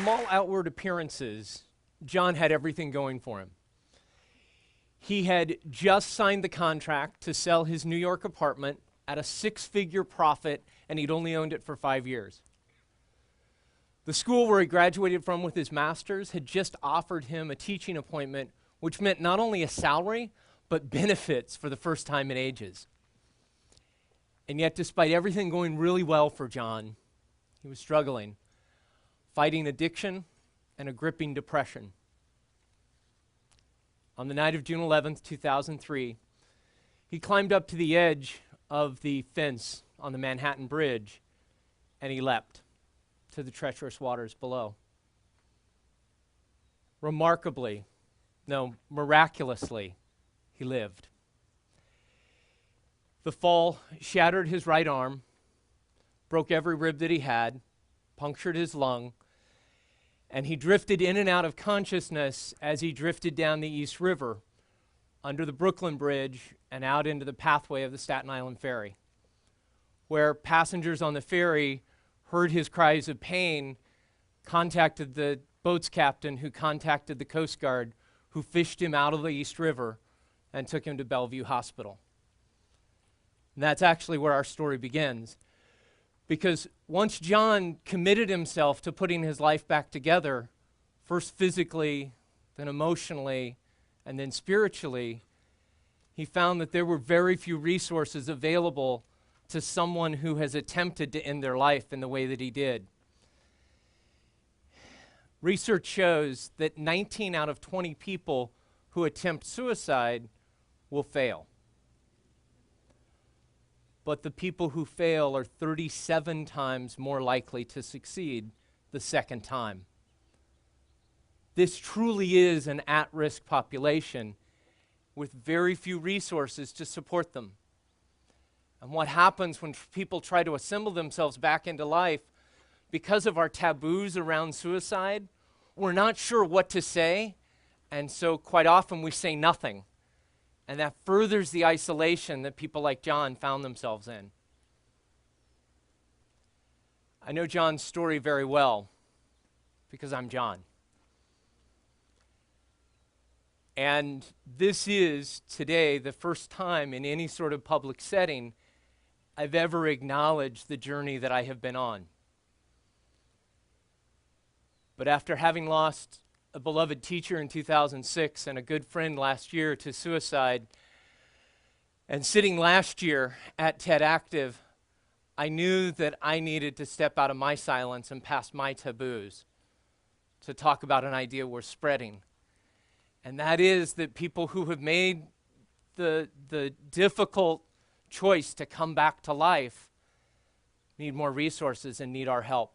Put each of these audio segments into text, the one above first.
From all outward appearances, John had everything going for him. He had just signed the contract to sell his New York apartment at a 6-figure profit, and he'd only owned it for 5 years. The school where he graduated from with his master's had just offered him a teaching appointment, which meant not only a salary, but benefits for the first time in ages. And yet, despite everything going really well for John, he was struggling, fighting addiction and a gripping depression. On the night of June 11th, 2003, he climbed up to the edge of the fence on the Manhattan Bridge, and he leapt to the treacherous waters below. Miraculously, he lived. The fall shattered his right arm, broke every rib that he had, punctured his lung, and he drifted in and out of consciousness as he drifted down the East River, under the Brooklyn Bridge, and out into the pathway of the Staten Island Ferry, where passengers on the ferry heard his cries of pain, contacted the boat's captain, who contacted the Coast Guard, who fished him out of the East River and took him to Bellevue Hospital. And that's actually where our story begins. Because once John committed himself to putting his life back together, first physically, then emotionally, and then spiritually, he found that there were very few resources available to someone who has attempted to end their life in the way that he did. Research shows that 19 out of 20 people who attempt suicide will fail. But the people who fail are 37 times more likely to succeed the second time. This truly is an at-risk population with very few resources to support them. And what happens when people try to assemble themselves back into life, because of our taboos around suicide, we're not sure what to say, and so quite often we say nothing. And that furthers the isolation that people like John found themselves in. I know John's story very well because I'm John. And this is today the first time in any sort of public setting I've ever acknowledged the journey that I have been on. But after having lost a beloved teacher in 2006 and a good friend last year to suicide, and sitting last year at TED Active, I knew that I needed to step out of my silence and past my taboos to talk about an idea worth spreading. And that is that people who have made the difficult choice to come back to life need more resources and need our help.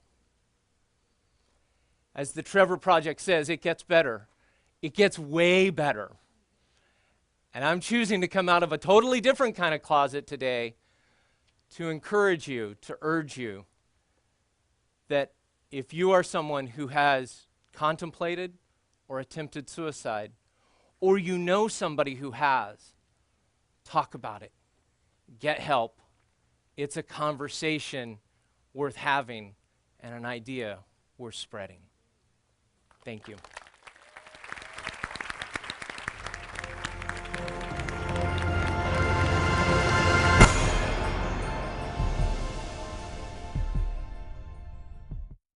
As the Trevor Project says, it gets better. It gets way better. And I'm choosing to come out of a totally different kind of closet today to encourage you, to urge you that if you are someone who has contemplated or attempted suicide, or you know somebody who has, talk about it. Get help. It's a conversation worth having and an idea worth spreading. Thank you.